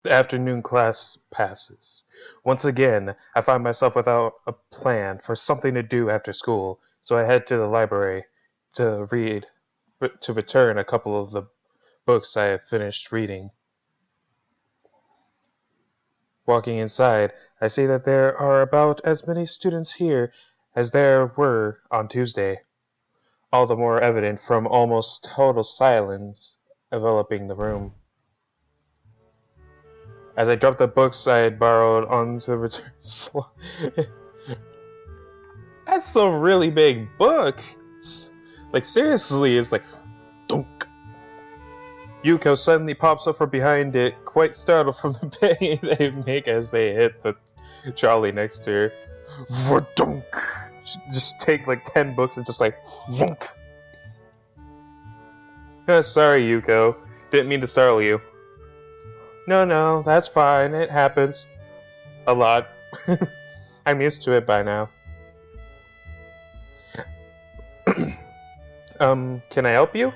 The afternoon class passes. Once again, I find myself without a plan for something to do after school, so I head to the library to return a couple of the books I have finished reading. Walking inside, I see that there are about as many students here as there were on Tuesday, all the more evident from almost total silence enveloping the room. As I drop the books I had borrowed onto the return slot. That's some really big books. Like, seriously, it's like, dunk. Yuko suddenly pops up from behind it, quite startled from the bang they make as they hit the trolley next to her. Vdunk. Just take like 10 books and just like, vunk. Sorry, Yuko. Didn't mean to startle you. No, that's fine. It happens. A lot. I'm used to it by now. Can I help you?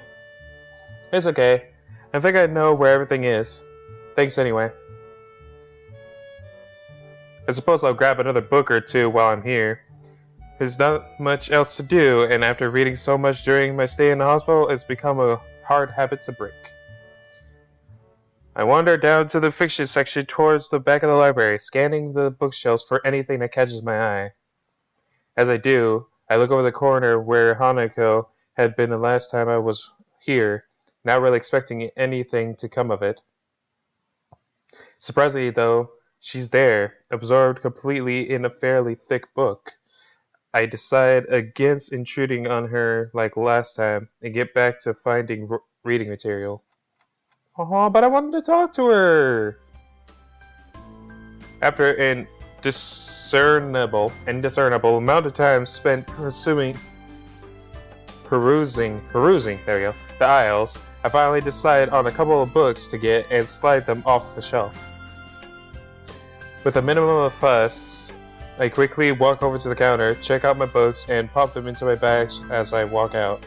It's okay. I think I know where everything is. Thanks anyway. I suppose I'll grab another book or two while I'm here. There's not much else to do, and after reading so much during my stay in the hospital, it's become a hard habit to break. I wander down to the fiction section towards the back of the library, scanning the bookshelves for anything that catches my eye. As I do, I look over the corner where Hanako had been the last time I was here, not really expecting anything to come of it. Surprisingly, though, she's there, absorbed completely in a fairly thick book. I decide against intruding on her like last time and get back to finding reading material. Oh, but I wanted to talk to her! After an indiscernible amount of time spent perusing, there we go, the aisles, I finally decide on a couple of books to get and slide them off the shelf. With a minimum of fuss, I quickly walk over to the counter, check out my books, and pop them into my bags as I walk out.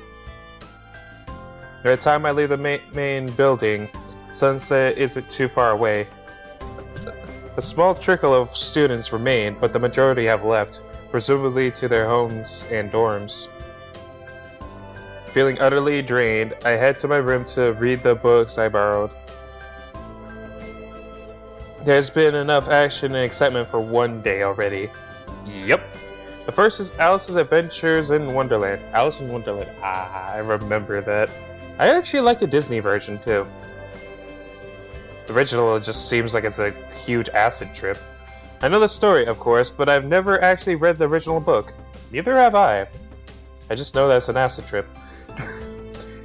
By the time I leave the main building, sunset isn't too far away. A small trickle of students remain, but the majority have left, presumably to their homes and dorms. Feeling utterly drained, I head to my room to read the books I borrowed. There's been enough action and excitement for one day already. Yep. The first is Alice's Adventures in Wonderland. Alice in Wonderland. I remember that. I actually like the Disney version too. The original just seems like it's a huge acid trip. I know the story, of course, but I've never actually read the original book. Neither have I. I just know that it's an acid trip.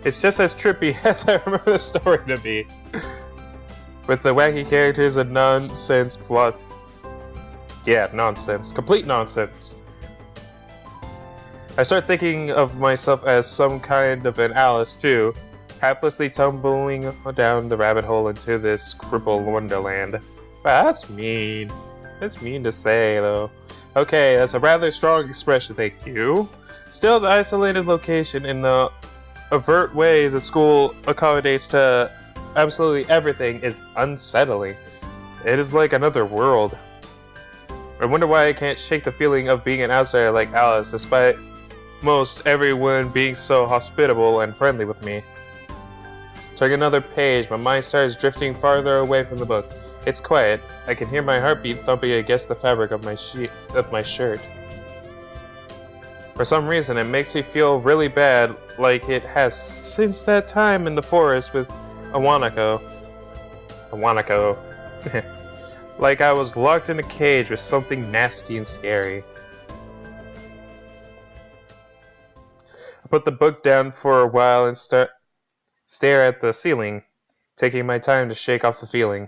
It's just as trippy as I remember the story to be. With the wacky characters and nonsense plot. Yeah, nonsense. Complete nonsense. I start thinking of myself as some kind of an Alice too, haplessly tumbling down the rabbit hole into this crippled wonderland. Wow, that's mean. That's mean to say, though. Okay, that's a rather strong expression, thank you. Still, the isolated location in the overt way the school accommodates to absolutely everything is unsettling. It is like another world. I wonder why I can't shake the feeling of being an outsider like Alice, despite most everyone being so hospitable and friendly with me. Turning another page, my mind starts drifting farther away from the book. It's quiet. I can hear my heartbeat thumping against the fabric of my shirt. For some reason, it makes me feel really bad, like it has since that time in the forest with Awanako. Like I was locked in a cage with something nasty and scary. I put the book down for a while and stare at the ceiling, taking my time to shake off the feeling.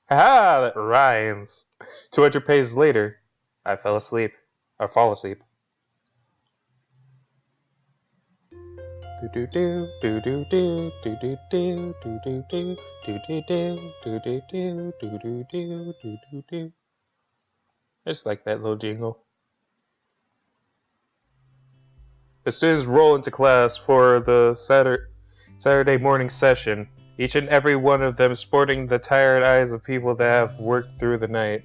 Haha, that rhymes. 200 pages later, I fall asleep. I just like that little jingle. The students roll into class for the Saturday morning session. each and every one of them sporting the tired eyes of people that have worked through the night.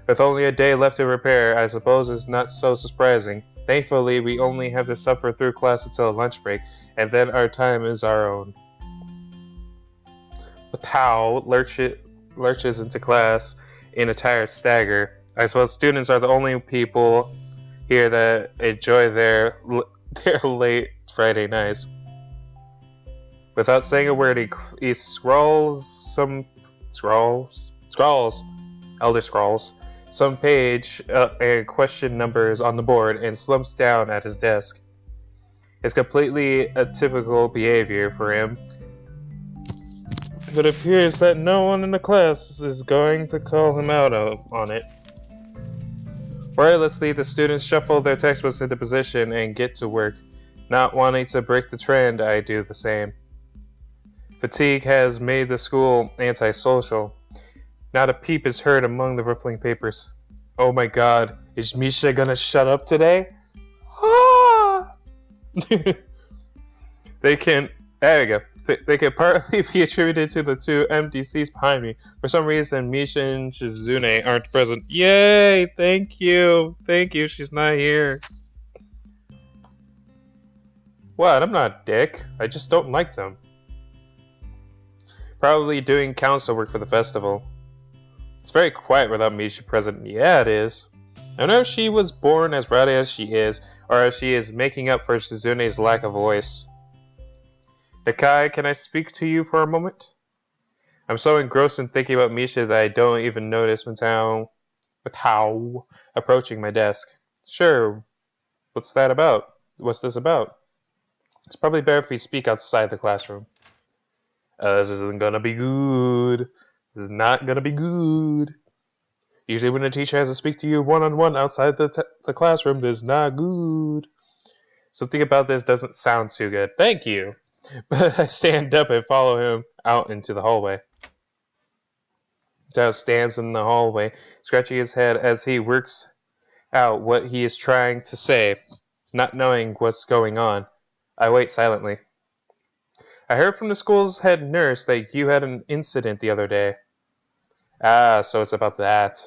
With only a day left to prepare, I suppose it's not so surprising. Thankfully, we only have to suffer through class until lunch break, and then our time is our own. Tao lurches into class in a tired stagger. I suppose students are the only people here that enjoy their late Friday nights. Without saying a word, he scrawls Elder Scrolls, some page and question numbers on the board and slumps down at his desk. It's completely atypical behavior for him. It appears that no one in the class is going to call him out on it. Wirelessly, the students shuffle their textbooks into position and get to work. Not wanting to break the trend, I do the same. Fatigue has made the school antisocial. Not a peep is heard among the rippling papers. Oh my god, is Misha gonna shut up today? Ah! There we go. They can partly be attributed to the two empty seats behind me. For some reason, Misha and Shizune aren't present. Yay! Thank you! Thank you, she's not here. What? I'm not a dick. I just don't like them. Probably doing council work for the festival. It's very quiet without Misha present. Yeah, it is. I don't know if she was born as rowdy as she is, or if she is making up for Shizune's lack of voice. Nakai, can I speak to you for a moment? I'm so engrossed in thinking about Misha that I don't even notice Matao approaching my desk. Sure. What's that about? What's this about? It's probably better if we speak outside the classroom. This isn't gonna be good. This is not gonna be good. Usually when a teacher has to speak to you one-on-one outside the classroom, this is not good. Something about this doesn't sound too good. Thank you. But I stand up and follow him out into the hallway. Tao stands in the hallway, scratching his head as he works out what he is trying to say, not knowing what's going on. I wait silently. I heard from the school's head nurse that you had an incident the other day. Ah, so it's about that.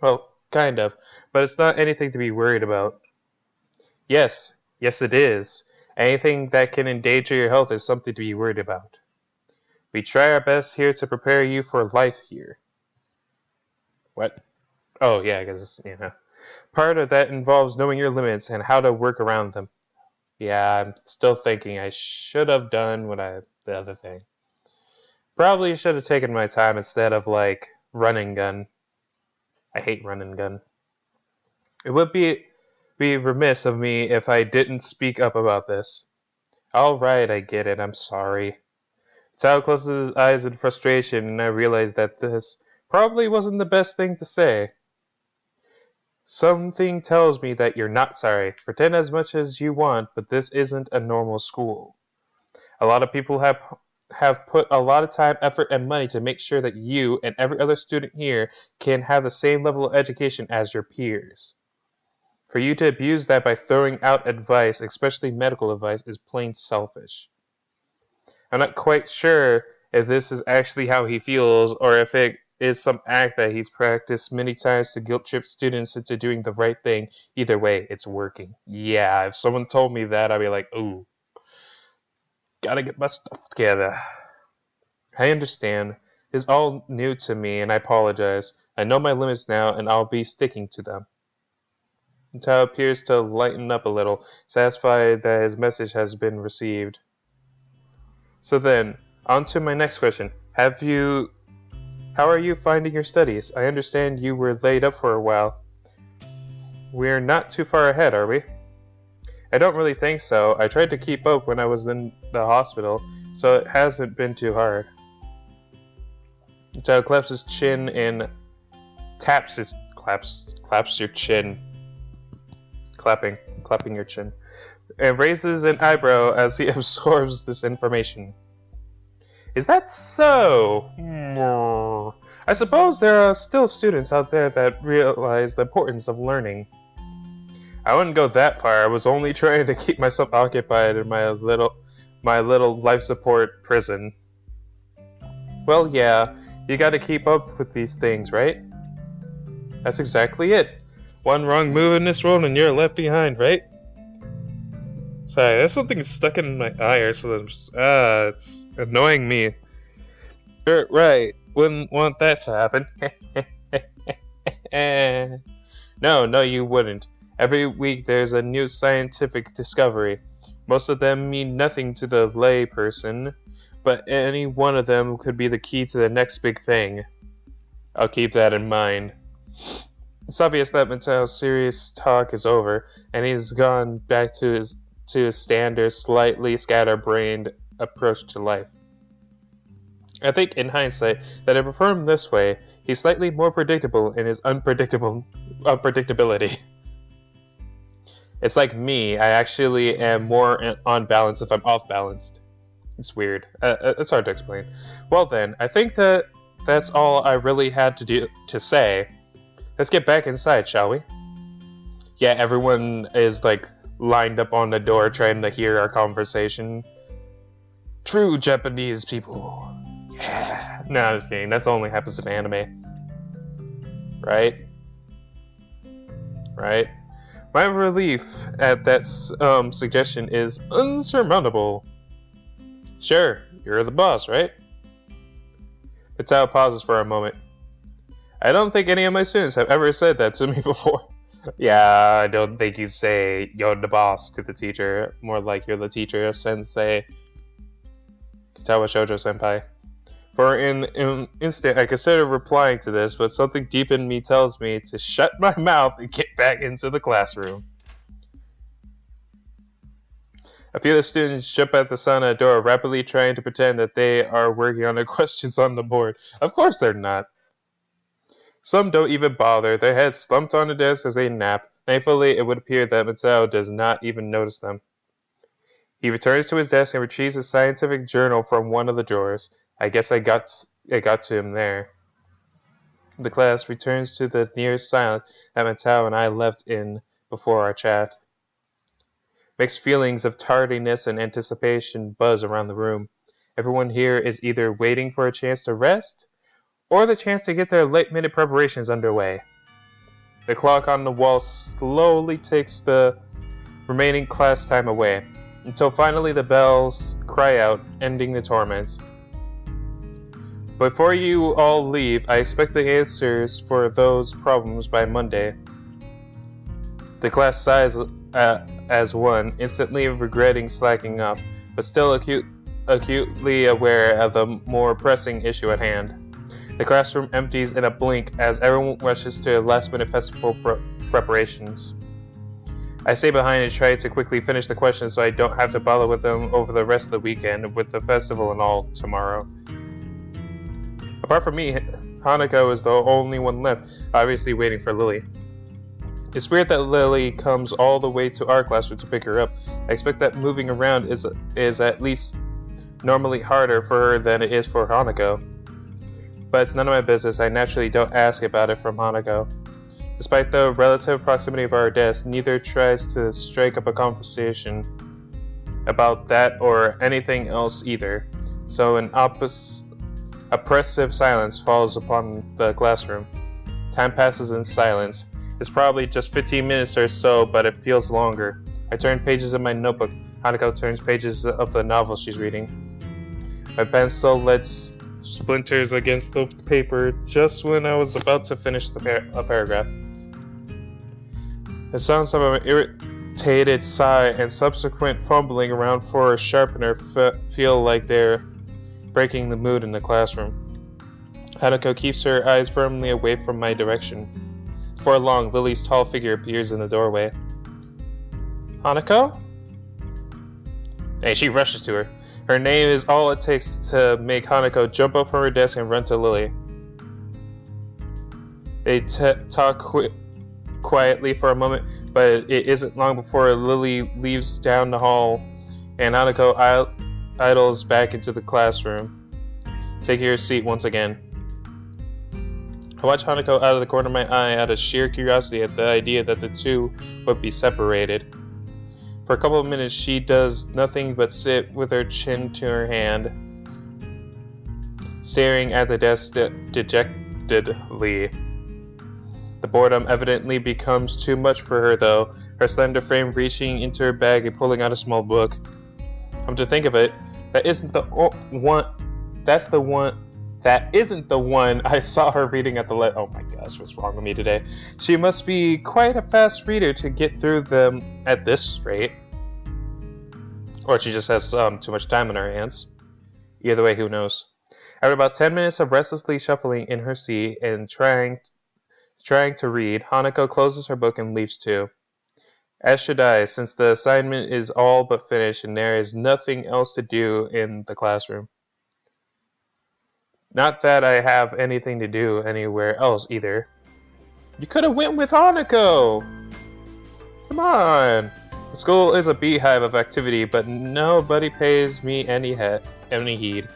Well, kind of, but it's not anything to be worried about. Yes it is. Anything that can endanger your health is something to be worried about. We try our best here to prepare you for life here. What? Oh, yeah, because, part of that involves knowing your limits and how to work around them. Yeah, I'm still thinking I should have done the other thing. Probably should have taken my time instead of, run and gun. I hate run and gun. It would be remiss of me if I didn't speak up about this. Alright, I get it, I'm sorry. Tao closes his eyes in frustration, and I realize that this probably wasn't the best thing to say. Something tells me that you're not sorry. Pretend as much as you want, but this isn't a normal school. A lot of people have put a lot of time, effort, and money to make sure that you and every other student here can have the same level of education as your peers. For you to abuse that by throwing out advice, especially medical advice, is plain selfish. I'm not quite sure if this is actually how he feels, or if it is some act that he's practiced many times to guilt-trip students into doing the right thing. Either way, it's working. Yeah, if someone told me that, I'd be like, ooh, gotta get my stuff together. I understand. It's all new to me, and I apologize. I know my limits now, and I'll be sticking to them. Tao appears to lighten up a little, satisfied that his message has been received. So then, on to my next question. How are you finding your studies? I understand you were laid up for a while. We're not too far ahead, are we? I don't really think so. I tried to keep up when I was in the hospital, so it hasn't been too hard. Tao claps his chin and claps your chin. Clapping your chin, and raises an eyebrow as he absorbs this information. Is that so? I suppose there are still students out there that realize the importance of learning. I wouldn't go that far. I was only trying to keep myself occupied in my my little life support prison. Well, yeah, you gotta keep up with these things, right? That's exactly it. One wrong move in this world and you're left behind, right? Sorry, there's something stuck in my eye or something. It's annoying me. Right, wouldn't want that to happen. No, you wouldn't. Every week there's a new scientific discovery. Most of them mean nothing to the lay person, but any one of them could be the key to the next big thing. I'll keep that in mind. It's obvious that Matao's serious talk is over, and he's gone back to his standard, slightly scatterbrained approach to life. I think, in hindsight, that I prefer him this way. He's slightly more predictable in his unpredictability. It's like me. I actually am more on balance if I'm off balanced. It's weird. It's hard to explain. Well then, I think that's all I really had to say. Let's get back inside, shall we? Yeah, everyone is like lined up on the door trying to hear our conversation. True Japanese people. Yeah. No, I'm just kidding. That's only happens in anime. Right? My relief at that suggestion is unsurmountable. Sure, you're the boss, right? Matao pauses for a moment. I don't think any of my students have ever said that to me before. Yeah, I don't think you say you're the boss to the teacher. More like you're the teacher, sensei. Katawa Shoujo senpai. For an instant, I considered replying to this, but something deep in me tells me to shut my mouth and get back into the classroom. A few of the students jump at the sign on the door, rapidly trying to pretend that they are working on their questions on the board. Of course they're not. Some don't even bother, their heads slumped on the desk as they nap. Thankfully, it would appear that Matao does not even notice them. He returns to his desk and retrieves a scientific journal from one of the drawers. I guess I got to him there. The class returns to the near silence that Matao and I left in before our chat. Mixed feelings of tardiness and anticipation buzz around the room. Everyone here is either waiting for a chance to rest, or the chance to get their late-minute preparations underway. The clock on the wall slowly takes the remaining class time away, until finally the bells cry out, ending the torment. Before you all leave, I expect the answers for those problems by Monday. The class sighs as one, instantly regretting slacking off, but still acutely aware of the more pressing issue at hand. The classroom empties in a blink as everyone rushes to last-minute festival preparations. I stay behind and try to quickly finish the questions so I don't have to bother with them over the rest of the weekend, with the festival and all tomorrow. Apart from me, Hanako is the only one left, obviously waiting for Lily. It's weird that Lily comes all the way to our classroom to pick her up. I expect that moving around is at least normally harder for her than it is for Hanako. But it's none of my business. I naturally don't ask about it from Hanako. Despite the relative proximity of our desks, neither tries to strike up a conversation about that or anything else either. So an oppressive silence falls upon the classroom. Time passes in silence. It's probably just 15 minutes or so, but it feels longer. I turn pages of my notebook. Hanako turns pages of the novel she's reading. My pencil lets splinters against the paper just when I was about to finish a paragraph. The sounds of an irritated sigh and subsequent fumbling around for a sharpener feel like they're breaking the mood in the classroom. Hanako keeps her eyes firmly away from my direction. Before long, Lily's tall figure appears in the doorway. Hanako? Hey, she rushes to her. Her name is all it takes to make Hanako jump up from her desk and run to Lily. They talk quietly for a moment, but it isn't long before Lily leaves down the hall and Hanako idles back into the classroom, taking her seat once again. I watch Hanako out of the corner of my eye out of sheer curiosity at the idea that the two would be separated. For a couple of minutes, she does nothing but sit with her chin to her hand, staring at the desk dejectedly. The boredom evidently becomes too much for her, though, her slender frame reaching into her bag and pulling out a small book. Come to think of it, that isn't the one I saw her reading at the oh my gosh, what's wrong with me today? She must be quite a fast reader to get through them at this rate. Or she just has too much time on her hands. Either way, who knows? After about 10 minutes of restlessly shuffling in her seat and trying to read, Hanako closes her book and leaves too. As should I, since the assignment is all but finished and there is nothing else to do in the classroom. Not that I have anything to do anywhere else either. You could have went with Hanako! Come on! The school is a beehive of activity, but nobody pays me any heed.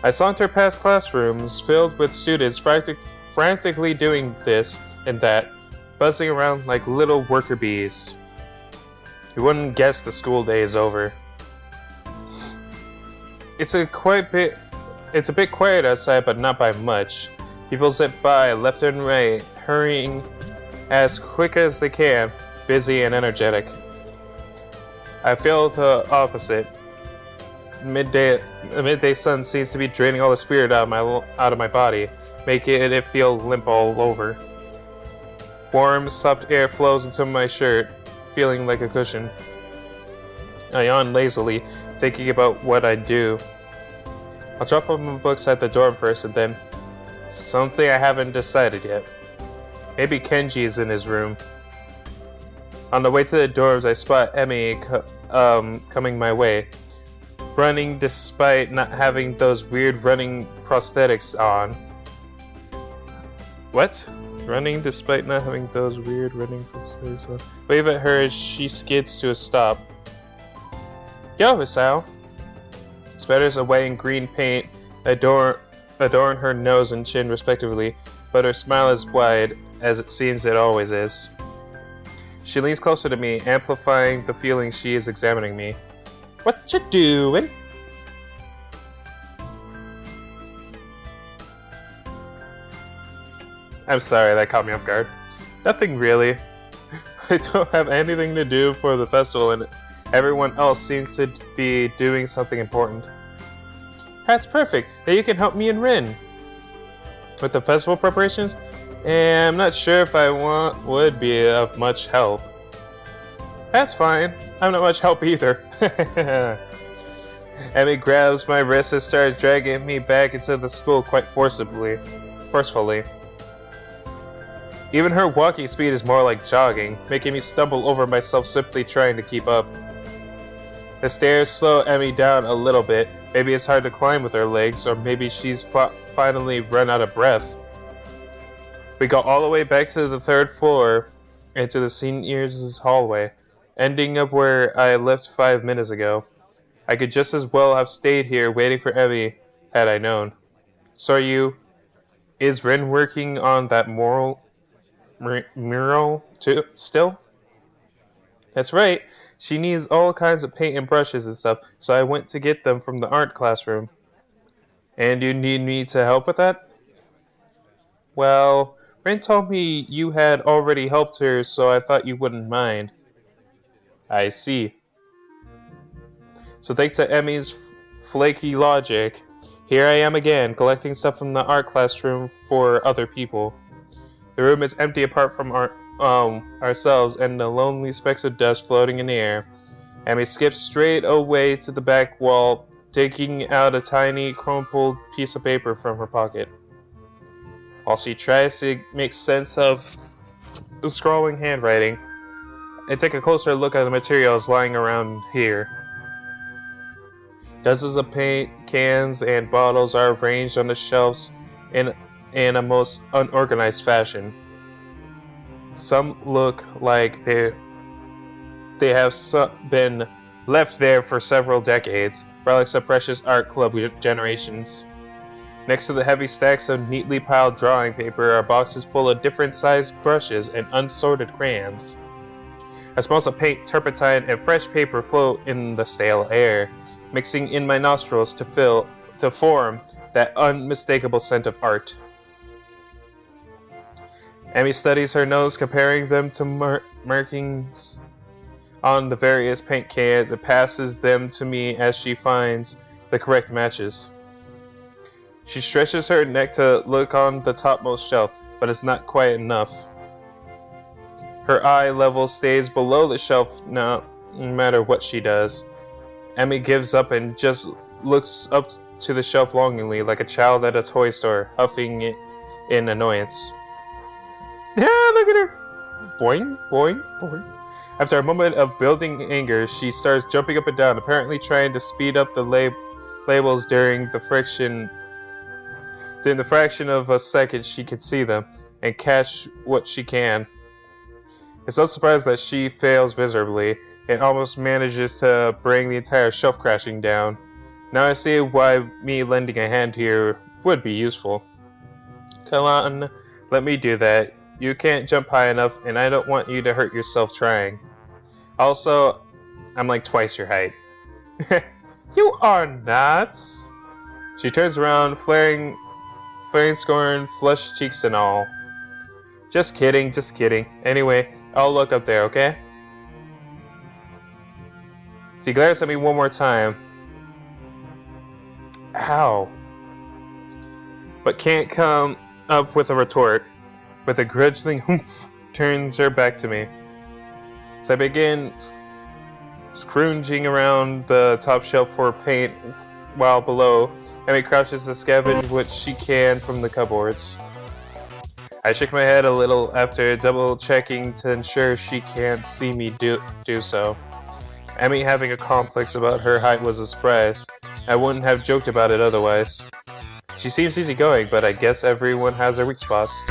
I saunter past classrooms filled with students frantically doing this and that, buzzing around like little worker bees. You wouldn't guess the school day is over. It's a bit quiet outside, but not by much. People zip by left and right, hurrying as quick as they can, busy and energetic. I feel the opposite. The midday sun seems to be draining all the spirit out of my body, making it feel limp all over. Warm, soft air flows into my shirt, feeling like a cushion. I yawn lazily, thinking about what I'd do. I'll drop off my books at the dorm first, and then something I haven't decided yet. Maybe Kenji is in his room. On the way to the dorms, I spot Emmy coming my way, running despite not having those weird running prosthetics on. What? Running despite not having those weird running prosthetics on. Wave at her as she skids to a stop. Yo, Hisao! Spatters away in green paint, adorn her nose and chin respectively, but her smile is wide, as it seems it always is. She leans closer to me, amplifying the feeling she is examining me. What you doing? I'm sorry, that caught me off guard. Nothing really. I don't have anything to do for the festival, and everyone else seems to be doing something important. That's perfect. Now you can help me and Rin with the festival preparations. And I'm not sure if I would be of much help. That's fine. I'm not much help either. Emmy grabs my wrist and starts dragging me back into the school quite forcefully. Even her walking speed is more like jogging, making me stumble over myself simply trying to keep up. The stairs slow Emmy down a little bit. Maybe it's hard to climb with her legs, or maybe she's finally run out of breath. We go all the way back to the 3rd floor, into the seniors' hallway, ending up where I left 5 minutes ago. I could just as well have stayed here waiting for Emmy, had I known. So is Rin working on that mural too, still? That's right, she needs all kinds of paint and brushes and stuff, so I went to get them from the art classroom. And you need me to help with that? Well, Rin told me you had already helped her, so I thought you wouldn't mind. I see. So thanks to Emmy's flaky logic, here I am again, collecting stuff from the art classroom for other people. The room is empty apart from ourselves and the lonely specks of dust floating in the air. Emmy skips straight away to the back wall, taking out a tiny, crumpled piece of paper from her pocket. While she tries to make sense of the scrawling handwriting, I take a closer look at the materials lying around here. Dozens of paint cans and bottles are arranged on the shelves in a most unorganized fashion. Some look like they have been left there for several decades, relics of precious art club generations. Next to the heavy stacks of neatly piled drawing paper are boxes full of different sized brushes and unsorted crayons. I smell of paint, turpentine, and fresh paper float in the stale air, mixing in my nostrils to form that unmistakable scent of art. Emi studies her nose, comparing them to markings on the various paint cans and passes them to me as she finds the correct matches. She stretches her neck to look on the topmost shelf, but it's not quite enough. Her eye level stays below the shelf no matter what she does. Emi gives up and just looks up to the shelf longingly, like a child at a toy store, huffing it in annoyance. Yeah, look at her! Boing, boing, boing. After a moment of building anger, she starts jumping up and down, apparently trying to speed up the labels during the fraction of a second she can see them, and catch what she can. It's no surprise that she fails miserably, and almost manages to bring the entire shelf crashing down. Now I see why me lending a hand here would be useful. Come on, let me do that. You can't jump high enough, and I don't want you to hurt yourself trying. Also, I'm like twice your height. You are not. She turns around, flaring scorn, flushed cheeks and all. Just kidding, just kidding. Anyway, I'll look up there, okay? She glares at me one more time. Ow. But can't come up with a retort. With a grudging oomph, turns her back to me. So I begin scrounging around the top shelf for paint, while below, Emi crouches to scavenge what she can from the cupboards. I shake my head a little after double-checking to ensure she can't see me do so. Emi having a complex about her height was a surprise. I wouldn't have joked about it otherwise. She seems easygoing, but I guess everyone has their weak spots.